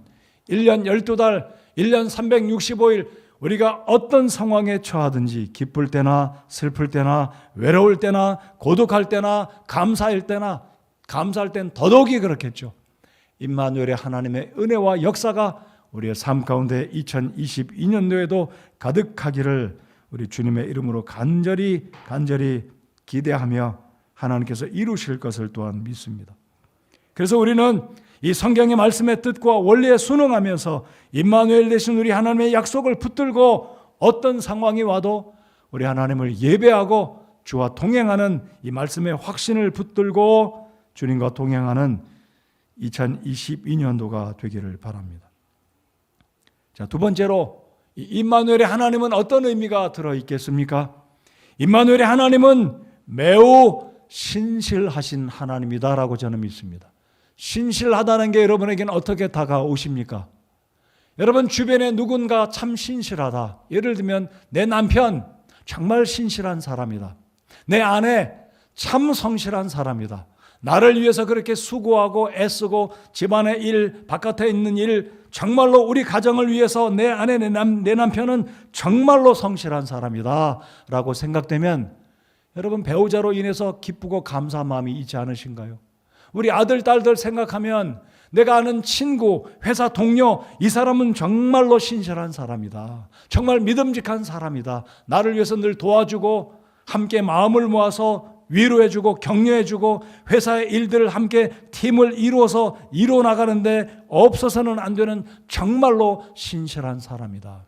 1년 12달, 1년 365일 우리가 어떤 상황에 처하든지 기쁠 때나 슬플 때나 외로울 때나 고독할 때나 감사할 때나 감사할 땐 더더욱이 그렇겠죠. 임마누엘의 하나님의 은혜와 역사가 우리의 삶 가운데 2022년도에도 가득하기를 우리 주님의 이름으로 간절히 기대하며 하나님께서 이루실 것을 또한 믿습니다. 그래서 우리는 이 성경의 말씀의 뜻과 원리에 순응하면서 임마누엘 되신 우리 하나님의 약속을 붙들고 어떤 상황이 와도 우리 하나님을 예배하고 주와 동행하는 이 말씀의 확신을 붙들고 주님과 동행하는 2022년도가 되기를 바랍니다. 자, 두 번째로 이 임마누엘의 하나님은 어떤 의미가 들어있겠습니까? 임마누엘의 하나님은 매우 신실하신 하나님이다라고 저는 믿습니다. 신실하다는 게 여러분에게는 어떻게 다가오십니까? 여러분 주변에 누군가 참 신실하다. 예를 들면 내 남편 정말 신실한 사람이다. 내 아내 참 성실한 사람이다. 나를 위해서 그렇게 수고하고 애쓰고 집안의 일, 바깥에 있는 일, 정말로 우리 가정을 위해서 내 아내, 내 남편은 정말로 성실한 사람이다 라고 생각되면 여러분 배우자로 인해서 기쁘고 감사한 마음이 있지 않으신가요? 우리 아들, 딸들 생각하면 내가 아는 친구, 회사 동료, 이 사람은 정말로 신실한 사람이다. 정말 믿음직한 사람이다. 나를 위해서 늘 도와주고 함께 마음을 모아서 위로해주고 격려해주고 회사의 일들을 함께 팀을 이루어서 이루어나가는데 없어서는 안 되는 정말로 신실한 사람이다.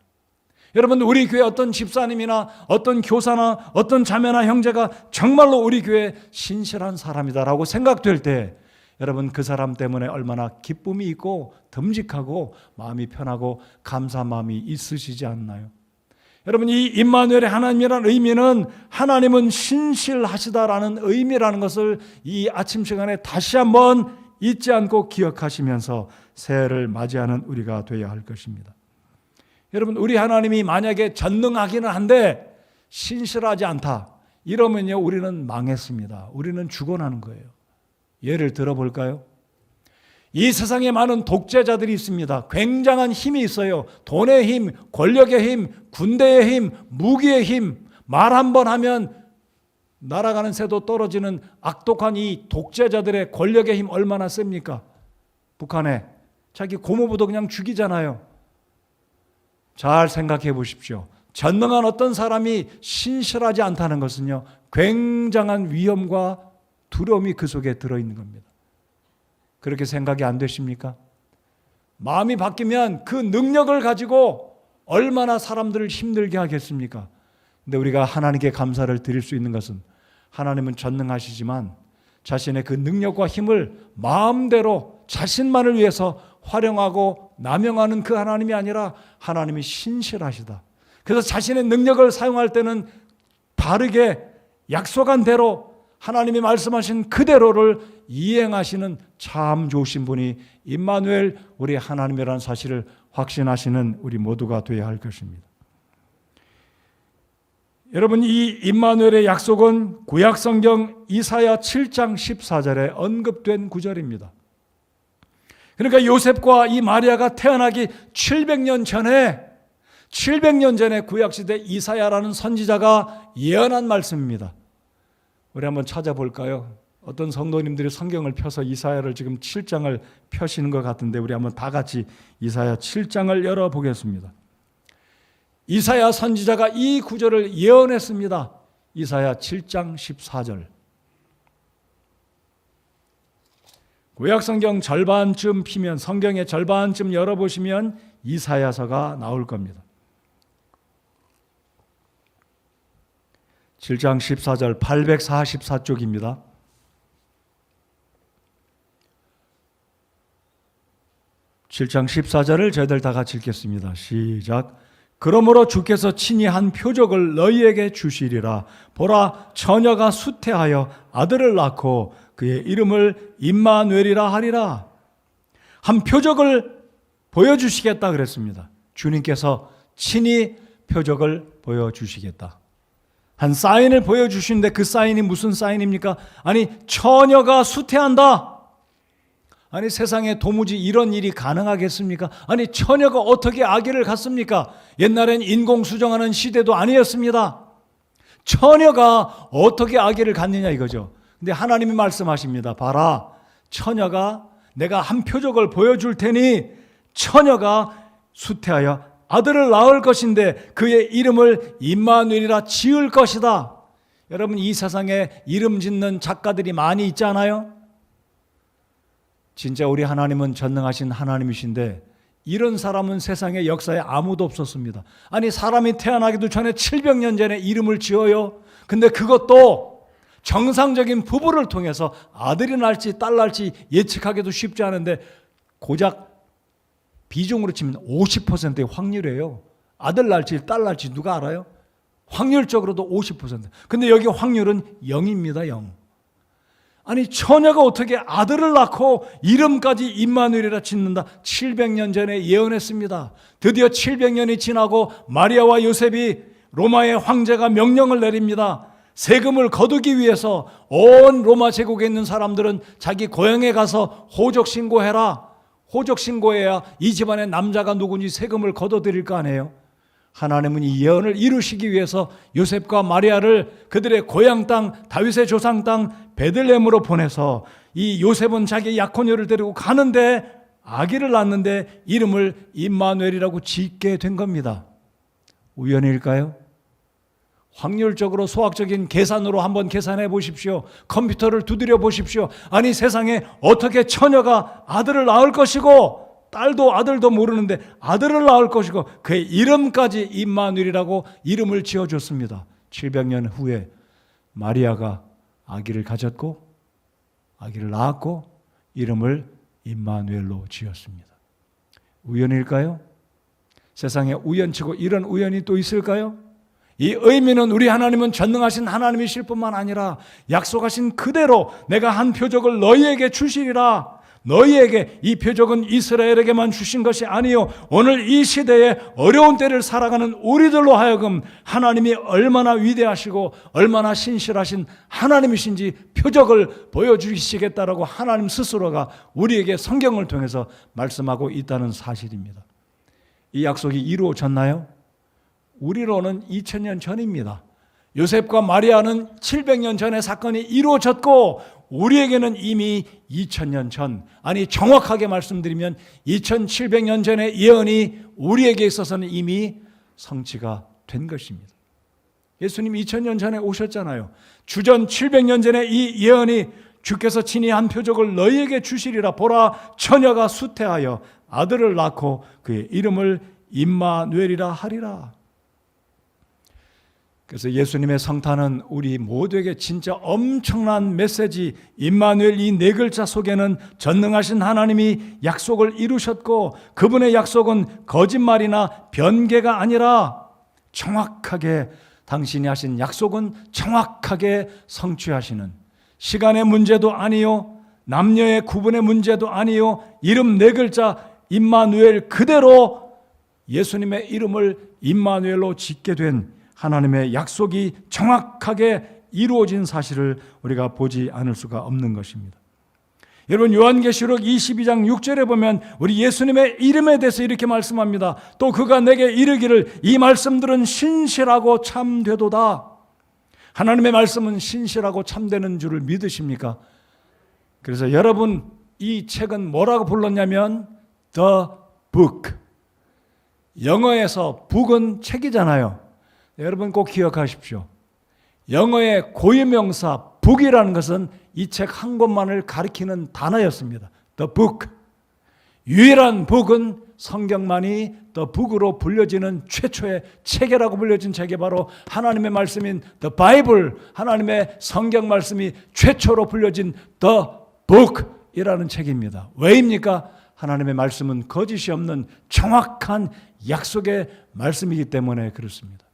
여러분, 우리 교회 어떤 집사님이나 어떤 교사나 어떤 자매나 형제가 정말로 우리 교회 신실한 사람이다라고 생각될 때 여러분, 그 사람 때문에 얼마나 기쁨이 있고 듬직하고 마음이 편하고 감사한 마음이 있으시지 않나요? 여러분, 이 임마누엘의 하나님이라는 의미는 하나님은 신실하시다라는 의미라는 것을 이 아침 시간에 다시 한번 잊지 않고 기억하시면서 새해를 맞이하는 우리가 되어야 할 것입니다. 여러분, 우리 하나님이 만약에 전능하기는 한데 신실하지 않다 이러면요, 우리는 망했습니다. 우리는 죽어나는 거예요. 예를 들어볼까요? 이 세상에 많은 독재자들이 있습니다. 굉장한 힘이 있어요. 돈의 힘, 권력의 힘, 군대의 힘, 무기의 힘. 말 한 번 하면 날아가는 새도 떨어지는 악독한 이 독재자들의 권력의 힘 얼마나 셉니까? 북한에 자기 고모부도 그냥 죽이잖아요. 잘 생각해 보십시오. 전능한 어떤 사람이 신실하지 않다는 것은요, 굉장한 위험과 두려움이 그 속에 들어있는 겁니다. 그렇게 생각이 안 되십니까? 마음이 바뀌면 그 능력을 가지고 얼마나 사람들을 힘들게 하겠습니까? 근데 우리가 하나님께 감사를 드릴 수 있는 것은 하나님은 전능하시지만 자신의 그 능력과 힘을 마음대로 자신만을 위해서 활용하고 남용하는 그 하나님이 아니라 하나님이 신실하시다. 그래서 자신의 능력을 사용할 때는 바르게 약속한 대로 하나님이 말씀하신 그대로를 이행하시는 참 좋으신 분이 임마누엘 우리 하나님이라는 사실을 확신하시는 우리 모두가 되어야 할 것입니다. 여러분, 이 임마누엘의 약속은 구약성경 이사야 7장 14절에 언급된 구절입니다. 그러니까 요셉과 이 마리아가 태어나기 700년 전에 구약시대 이사야라는 선지자가 예언한 말씀입니다. 우리 한번 찾아볼까요? 어떤 성도님들이 성경을 펴서 이사야를 지금 7장을 펴시는 것 같은데 우리 한번 다 같이 이사야 7장을 열어보겠습니다. 이사야 선지자가 이 구절을 예언했습니다. 이사야 7장 14절. 구약성경 절반쯤 피면, 성경의 절반쯤 열어보시면 이사야서가 나올 겁니다. 7장 14절 844쪽입니다. (7장 14절을) 저희들 다 같이 읽겠습니다. 시작. 그러므로 주께서 친히 한 표적을 너희에게 주시리라. 보라, 처녀가 수태하여 아들을 낳고 그의 이름을 임마누엘이라 하리라. 한 표적을 보여주시겠다 그랬습니다. 주님께서 친히 표적을 보여주시겠다. 한 사인을 보여주시는데 그 사인이 무슨 사인입니까? 아니, 처녀가 수태한다. 아니, 세상에 도무지 이런 일이 가능하겠습니까? 아니, 처녀가 어떻게 아기를 갖습니까? 옛날엔 인공수정하는 시대도 아니었습니다. 처녀가 어떻게 아기를 갖느냐 이거죠. 근데 하나님이 말씀하십니다. 봐라, 처녀가 내가 한 표적을 보여줄 테니 처녀가 수태하여 아들을 낳을 것인데 그의 이름을 임마누엘이라 지을 것이다. 여러분, 이 세상에 이름 짓는 작가들이 많이 있잖아요. 진짜 우리 하나님은 전능하신 하나님이신데 이런 사람은 세상의 역사에 아무도 없었습니다. 아니, 사람이 태어나기도 전에 700년 전에 이름을 지어요. 근데 그것도 정상적인 부부를 통해서 아들이 날지 딸 날지 예측하기도 쉽지 않은데 고작 비중으로 치면 50%의 확률이에요. 아들 날지 딸 날지 누가 알아요? 확률적으로도 50%. 근데 여기 확률은 0입니다. 0. 아니, 처녀가 어떻게 아들을 낳고 이름까지 임마누엘이라 짓는다. 700년 전에 예언했습니다. 드디어 700년이 지나고 마리아와 요셉이 로마의 황제가 명령을 내립니다. 세금을 거두기 위해서 온 로마 제국에 있는 사람들은 자기 고향에 가서 호적 신고해라. 호적 신고해야 이 집안의 남자가 누군지 세금을 걷어들일 거 아니에요. 하나님은 이 예언을 이루시기 위해서 요셉과 마리아를 그들의 고향 땅, 다윗의 조상 땅 베들레헴으로 보내서 이 요셉은 자기 약혼녀를 데리고 가는데 아기를 낳는데 이름을 임마누엘이라고 짓게 된 겁니다. 우연일까요? 확률적으로 소학적인 계산으로 한번 계산해 보십시오. 컴퓨터를 두드려 보십시오. 아니, 세상에 어떻게 처녀가 아들을 낳을 것이고 딸도 아들도 모르는데 아들을 낳을 것이고 그의 이름까지 임마누엘이라고 이름을 지어줬습니다. 700년 후에 마리아가 아기를 가졌고 아기를 낳았고 이름을 임마누엘로 지었습니다. 우연일까요? 세상에 우연치고 이런 우연이 또 있을까요? 이 의미는 우리 하나님은 전능하신 하나님이실 뿐만 아니라 약속하신 그대로 내가 한 표적을 너희에게 주시리라. 너희에게 이 표적은 이스라엘에게만 주신 것이 아니요 오늘 이 시대에 어려운 때를 살아가는 우리들로 하여금 하나님이 얼마나 위대하시고 얼마나 신실하신 하나님이신지 표적을 보여주시겠다라고 하나님 스스로가 우리에게 성경을 통해서 말씀하고 있다는 사실입니다. 이 약속이 이루어졌나요? 우리로는 2000년 전입니다. 요셉과 마리아는 700년 전에 사건이 이루어졌고 우리에게는 이미 2000년 전, 아니 정확하게 말씀드리면 2700년 전의 예언이 우리에게 있어서는 이미 성취가 된 것입니다. 예수님 2000년 전에 오셨잖아요. 주전 700년 전에 이 예언이 주께서 친히 한 표적을 너희에게 주시리라. 보라, 처녀가 수태하여 아들을 낳고 그의 이름을 임마누엘이라 하리라. 그래서 예수님의 성탄은 우리 모두에게 진짜 엄청난 메시지, 임마누엘 이 네 글자 속에는 전능하신 하나님이 약속을 이루셨고 그분의 약속은 거짓말이나 변개가 아니라 정확하게 당신이 하신 약속은 정확하게 성취하시는, 시간의 문제도 아니요 남녀의 구분의 문제도 아니요 이름 네 글자 임마누엘 그대로 예수님의 이름을 임마누엘로 짓게 된 하나님의 약속이 정확하게 이루어진 사실을 우리가 보지 않을 수가 없는 것입니다. 여러분, 요한계시록 22장 6절에 보면 우리 예수님의 이름에 대해서 이렇게 말씀합니다. 또 그가 내게 이르기를 이 말씀들은 신실하고 참되도다. 하나님의 말씀은 신실하고 참되는 줄을 믿으십니까? 그래서 여러분, 이 책은 뭐라고 불렀냐면 The Book. 영어에서 book은 책이잖아요. 여러분 꼭 기억하십시오. 영어의 고유명사 book이라는 것은 이 책 한 권만을 가리키는 단어였습니다. The book. 유일한 book은 성경만이 The book으로 불려지는 최초의 책이라고 불려진 책이 바로 하나님의 말씀인 The Bible, 하나님의 성경 말씀이 최초로 불려진 The book이라는 책입니다. 왜입니까? 하나님의 말씀은 거짓이 없는 정확한 약속의 말씀이기 때문에 그렇습니다.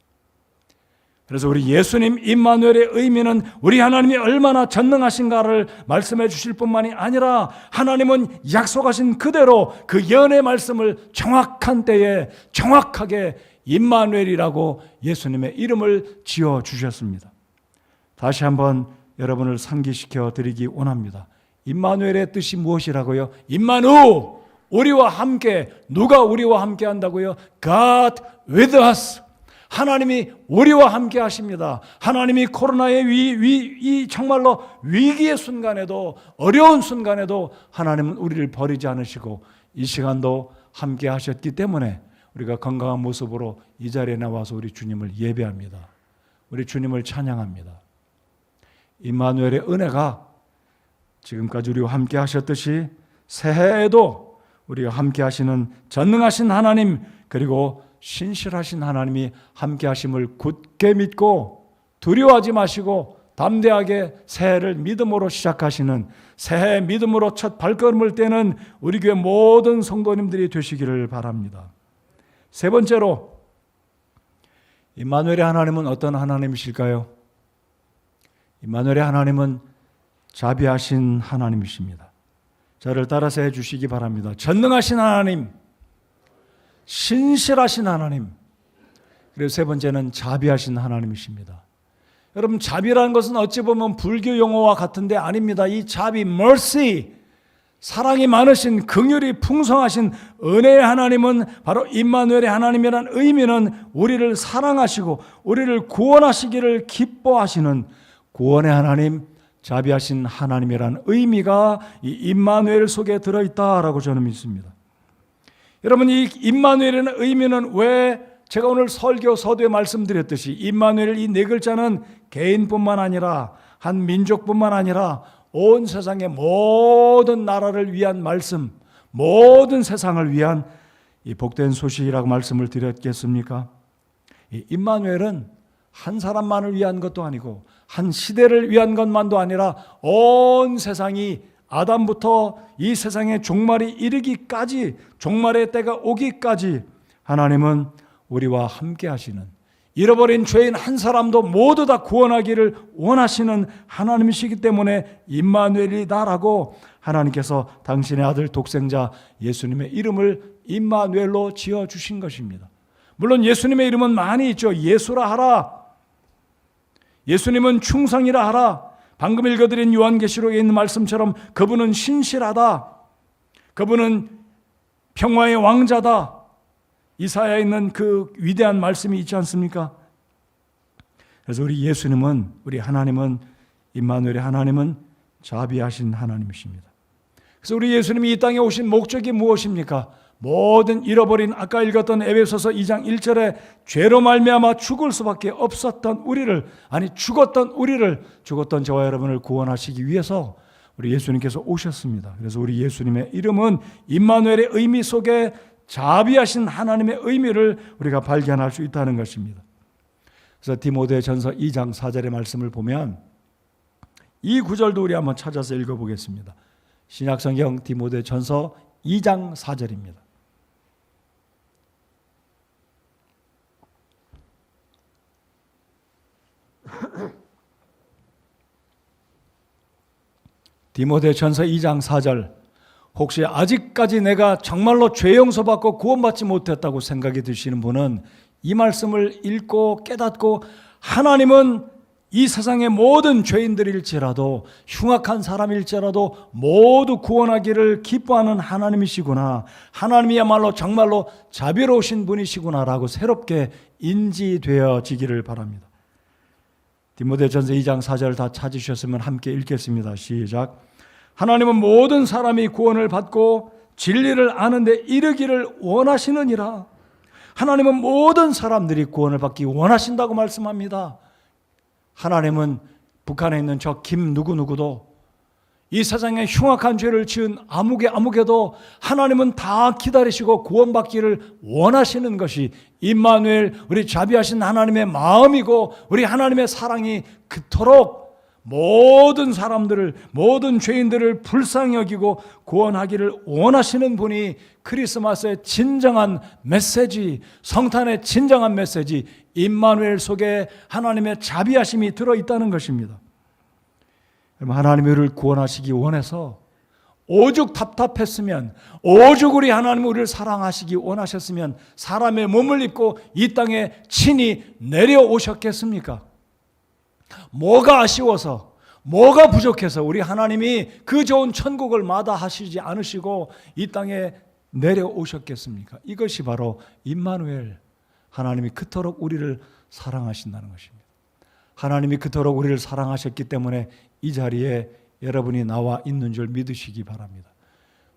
그래서 우리 예수님 임마누엘의 의미는 우리 하나님이 얼마나 전능하신가를 말씀해 주실 뿐만이 아니라 하나님은 약속하신 그대로 그 예언의 말씀을 정확한 때에 정확하게 임마누엘이라고 예수님의 이름을 지어 주셨습니다. 다시 한번 여러분을 상기시켜 드리기 원합니다. 임마누엘의 뜻이 무엇이라고요? 임마누, 우리와 함께. 누가 우리와 함께 한다고요? God with us. 하나님이 우리와 함께 하십니다. 하나님이 코로나의 이 정말로 위기의 순간에도, 어려운 순간에도 하나님은 우리를 버리지 않으시고 이 시간도 함께 하셨기 때문에 우리가 건강한 모습으로 이 자리에 나와서 우리 주님을 예배합니다. 우리 주님을 찬양합니다. 임마누엘의 은혜가 지금까지 우리와 함께 하셨듯이 새해에도 우리와 함께 하시는 전능하신 하나님, 그리고 신실하신 하나님이 함께 하심을 굳게 믿고 두려워하지 마시고 담대하게 새해를 믿음으로 시작하시는, 새해 믿음으로 첫 발걸음을 떼는 우리 교회 모든 성도님들이 되시기를 바랍니다. 세 번째로, 임마누엘의 하나님은 어떤 하나님이실까요? 임마누엘의 하나님은 자비하신 하나님이십니다. 저를 따라서 해주시기 바랍니다. 전능하신 하나님, 신실하신 하나님, 그리고 세 번째는 자비하신 하나님이십니다. 여러분, 자비라는 것은 어찌 보면 불교 용어와 같은데 아닙니다. 이 자비, mercy, 사랑이 많으신, 긍휼이 풍성하신 은혜의 하나님은 바로 임마누엘의 하나님이라는 의미는 우리를 사랑하시고 우리를 구원하시기를 기뻐하시는 구원의 하나님, 자비하신 하나님이라는 의미가 이 임마누엘 속에 들어있다라고 저는 믿습니다. 여러분, 이 임마누엘이라는 의미는 왜 제가 오늘 설교 서두에 말씀드렸듯이 임마누엘 이 네 글자는 개인뿐만 아니라 한 민족뿐만 아니라 온 세상의 모든 나라를 위한 말씀, 모든 세상을 위한 이 복된 소식이라고 말씀을 드렸겠습니까? 이 임마누엘은 한 사람만을 위한 것도 아니고 한 시대를 위한 것만도 아니라 온 세상이 아담부터 이 세상의 종말이 이르기까지, 종말의 때가 오기까지 하나님은 우리와 함께 하시는, 잃어버린 죄인 한 사람도 모두 다 구원하기를 원하시는 하나님이시기 때문에 임마누엘이다라고 하나님께서 당신의 아들 독생자 예수님의 이름을 임마누엘로 지어주신 것입니다. 물론 예수님의 이름은 많이 있죠. 예수라 하라, 예수님은 충성이라 하라, 방금 읽어드린 요한계시록에 있는 말씀처럼 그분은 신실하다, 그분은 평화의 왕자다, 이사야에 있는 그 위대한 말씀이 있지 않습니까? 그래서 우리 예수님은, 우리 하나님은, 임마누엘의 하나님은 자비하신 하나님이십니다. 그래서 우리 예수님이 이 땅에 오신 목적이 무엇입니까? 모든 잃어버린, 아까 읽었던 에베소서 2장 1절에 죄로 말미암아 죽을 수밖에 없었던 우리를, 아니 죽었던 저와 여러분을 구원하시기 위해서 우리 예수님께서 오셨습니다. 그래서 우리 예수님의 이름은 임마누엘의 의미 속에 자비하신 하나님의 의미를 우리가 발견할 수 있다는 것입니다. 그래서 디모데전서 2장 4절의 말씀을 보면 이 구절도 우리 한번 찾아서 읽어보겠습니다. 신약성경 디모데전서 2장 4절입니다. 디모데전서 2장 4절, 혹시 아직까지 내가 정말로 죄 용서받고 구원받지 못했다고 생각이 드시는 분은 이 말씀을 읽고 깨닫고, 하나님은 이 세상의 모든 죄인들일지라도, 흉악한 사람일지라도 모두 구원하기를 기뻐하는 하나님이시구나, 하나님이야말로 정말로 자비로우신 분이시구나라고 새롭게 인지되어지기를 바랍니다. 디모데전서 2장 4절 다 찾으셨으면 함께 읽겠습니다. 시작. 하나님은 모든 사람이 구원을 받고 진리를 아는 데 이르기를 원하시느니라. 하나님은 모든 사람들이 구원을 받기 원하신다고 말씀합니다. 하나님은 북한에 있는 저 김 누구누구도, 이 세상에 흉악한 죄를 지은 아무개도 하나님은 다 기다리시고 구원받기를 원하시는 것이 임마누엘, 우리 자비하신 하나님의 마음이고, 우리 하나님의 사랑이 그토록 모든 사람들을, 모든 죄인들을 불쌍히 여기고 구원하기를 원하시는 분이 크리스마스의 진정한 메시지, 성탄의 진정한 메시지, 임마누엘 속에 하나님의 자비하심이 들어있다는 것입니다. 하나님이 우리를 구원하시기 원해서, 오죽 답답했으면, 오죽 우리 하나님 우리를 사랑하시기 원하셨으면 사람의 몸을 입고 이 땅에 친히 내려오셨겠습니까? 뭐가 아쉬워서, 뭐가 부족해서 우리 하나님이 그 좋은 천국을 마다하시지 않으시고 이 땅에 내려오셨겠습니까? 이것이 바로 임마누엘, 하나님이 그토록 우리를 사랑하신다는 것입니다. 하나님이 그토록 우리를 사랑하셨기 때문에 이 자리에 여러분이 나와 있는 줄 믿으시기 바랍니다.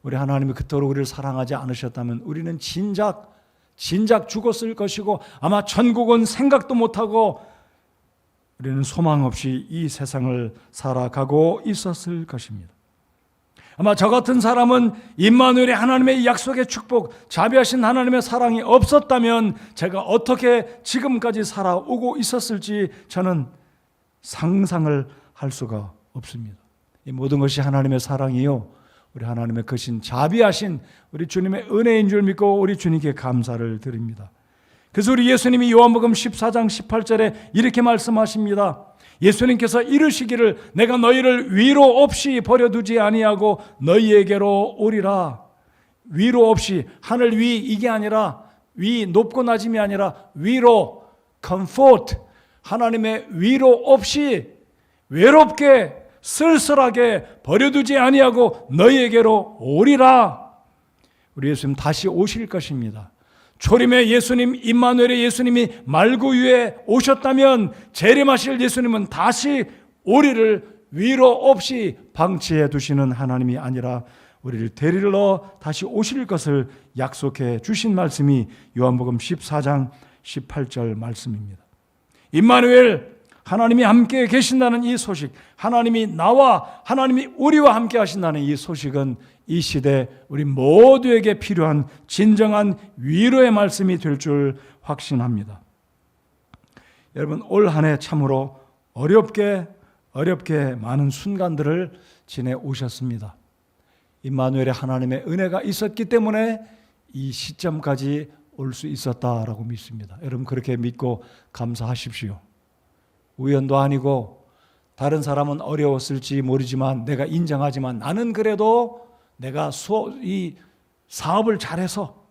우리 하나님이 그토록 우리를 사랑하지 않으셨다면 우리는 진작 죽었을 것이고, 아마 천국은 생각도 못하고 우리는 소망 없이 이 세상을 살아가고 있었을 것입니다. 아마 저 같은 사람은 임마누엘의 하나님의 약속의 축복, 자비하신 하나님의 사랑이 없었다면 제가 어떻게 지금까지 살아오고 있었을지 저는 상상을 할 수가 없습니다. 이 모든 것이 하나님의 사랑이요, 우리 하나님의 크신 자비하신 우리 주님의 은혜인 줄 믿고 우리 주님께 감사를 드립니다. 그래서 우리 예수님이 요한복음 14장 18절에 이렇게 말씀하십니다. 예수님께서 이르시기를 내가 너희를 위로 없이 버려두지 아니하고 너희에게로 오리라. 위로 없이, 하늘 위 이게 아니라, 위 높고 낮음이 아니라 위로, comfort, 하나님의 위로 없이 외롭게 쓸쓸하게 버려두지 아니하고 너희에게로 오리라. 우리 예수님 다시 오실 것입니다. 초림의 예수님, 임마누엘의 예수님이 말구 위에 오셨다면 재림하실 예수님은 다시 우리를 위로 없이 방치해 두시는 하나님이 아니라 우리를 데리러 다시 오실 것을 약속해 주신 말씀이 요한복음 14장 18절 말씀입니다. 임마누엘, 하나님이 함께 계신다는 이 소식, 하나님이 나와 하나님이 우리와 함께 하신다는 이 소식은 이 시대 우리 모두에게 필요한 진정한 위로의 말씀이 될 줄 확신합니다. 여러분, 올 한 해 참으로 어렵게 많은 순간들을 지내오셨습니다. 임마누엘의 하나님의 은혜가 있었기 때문에 이 시점까지 올 수 있었다라고 믿습니다. 여러분, 그렇게 믿고 감사하십시오. 우연도 아니고 다른 사람은 어려웠을지 모르지만 내가 인정하지만 나는 그래도 내가 이 사업을 잘해서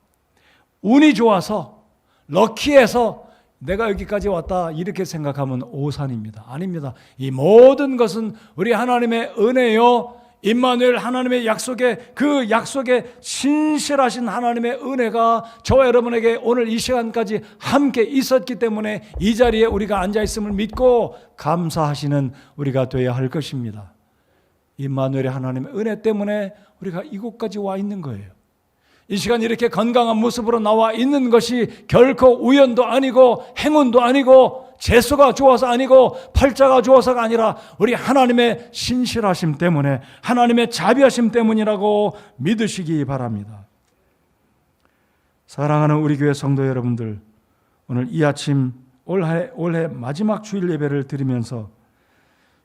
운이 좋아서 럭키해서 내가 여기까지 왔다 이렇게 생각하면 오산입니다. 아닙니다. 이 모든 것은 우리 하나님의 은혜요, 임마누엘 하나님의 약속에, 그 약속에 신실하신 하나님의 은혜가 저와 여러분에게 오늘 이 시간까지 함께 있었기 때문에 이 자리에 우리가 앉아있음을 믿고 감사하시는 우리가 되어야 할 것입니다. 임마누엘의 하나님의 은혜 때문에 우리가 이곳까지 와 있는 거예요. 이 시간 이렇게 건강한 모습으로 나와 있는 것이 결코 우연도 아니고 행운도 아니고 재수가 좋아서 아니고 팔자가 좋아서가 아니라 우리 하나님의 신실하심 때문에, 하나님의 자비하심 때문이라고 믿으시기 바랍니다. 사랑하는 우리 교회 성도 여러분들, 오늘 이 아침 올해 마지막 주일 예배를 드리면서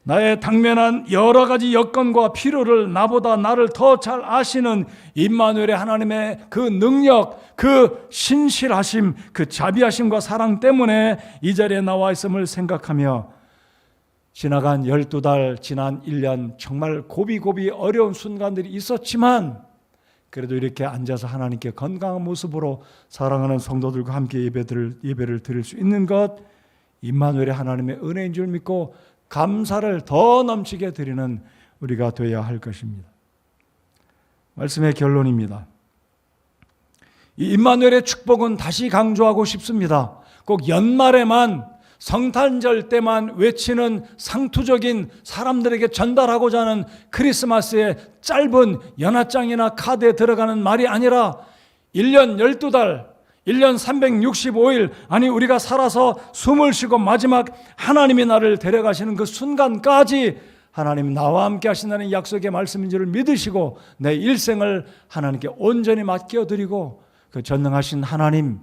나의 당면한 여러 가지 여건과 필요를 나보다 나를 더 잘 아시는 임마누엘의 하나님의 그 능력, 그 신실하심, 그 자비하심과 사랑 때문에 이 자리에 나와 있음을 생각하며 지나간 12달, 지난 1년 정말 고비고비 어려운 순간들이 있었지만 그래도 이렇게 앉아서 하나님께 건강한 모습으로 사랑하는 성도들과 함께 예배를 드릴 수 있는 것, 임마누엘의 하나님의 은혜인 줄 믿고 감사를 더 넘치게 드리는 우리가 되어야 할 것입니다. 말씀의 결론입니다. 이 임마누엘의 축복은 다시 강조하고 싶습니다. 꼭 연말에만, 성탄절 때만 외치는 상투적인, 사람들에게 전달하고자 하는 크리스마스의 짧은 연합장이나 카드에 들어가는 말이 아니라 1년 12달, 1년 365일, 아니 우리가 살아서 숨을 쉬고 마지막 하나님이 나를 데려가시는 그 순간까지 하나님 나와 함께 하신다는 약속의 말씀인 줄을 믿으시고 내 일생을 하나님께 온전히 맡겨드리고 그 전능하신 하나님,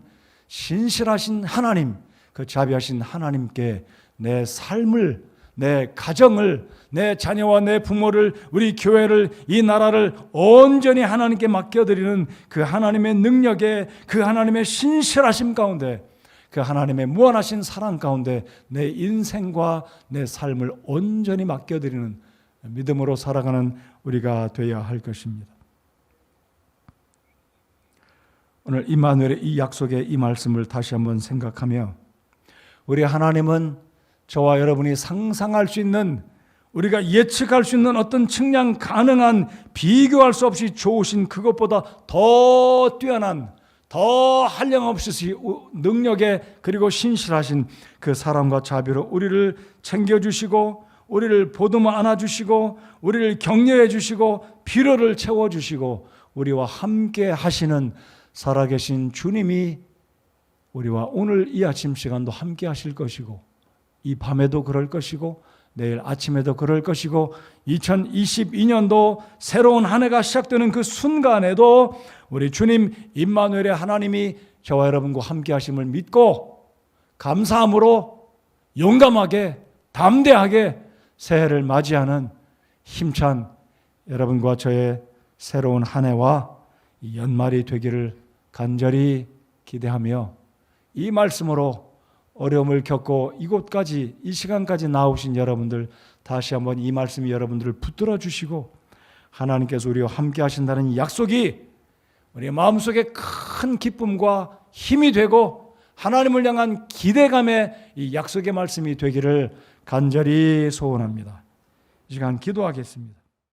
신실하신 하나님, 그 자비하신 하나님께 내 삶을, 내 가정을, 내 자녀와 내 부모를, 우리 교회를, 이 나라를 온전히 하나님께 맡겨드리는 그 하나님의 능력에, 그 하나님의 신실하심 가운데, 그 하나님의 무한하신 사랑 가운데 내 인생과 내 삶을 온전히 맡겨드리는 믿음으로 살아가는 우리가 되어야 할 것입니다. 오늘 임마누엘의 이 약속의 이 말씀을 다시 한번 생각하며 우리 하나님은 저와 여러분이 상상할 수 있는, 우리가 예측할 수 있는 어떤 측량 가능한, 비교할 수 없이 좋으신 그것보다 더 뛰어난, 더 한량없이 능력에 그리고 신실하신 그 사랑과 자비로 우리를 챙겨주시고 우리를 보듬어 안아주시고 우리를 격려해 주시고 필요를 채워주시고 우리와 함께 하시는 살아계신 주님이 우리와 오늘 이 아침 시간도 함께 하실 것이고 이 밤에도 그럴 것이고 내일 아침에도 그럴 것이고 2022년도 새로운 한 해가 시작되는 그 순간에도 우리 주님 임마누엘의 하나님이 저와 여러분과 함께 하심을 믿고 감사함으로 용감하게 담대하게 새해를 맞이하는 힘찬 여러분과 저의 새로운 한 해와 이 연말이 되기를 간절히 기대하며 이 말씀으로 어려움을 겪고 이곳까지 이 시간까지 나오신 여러분들 다시 한번 이 말씀이 여러분들을 붙들어 주시고 하나님께서 우리와 함께 하신다는 이 약속이 우리의 마음속에 큰 기쁨과 힘이 되고 하나님을 향한 기대감의 이 약속의 말씀이 되기를 간절히 소원합니다. 이 시간 기도하겠습니다.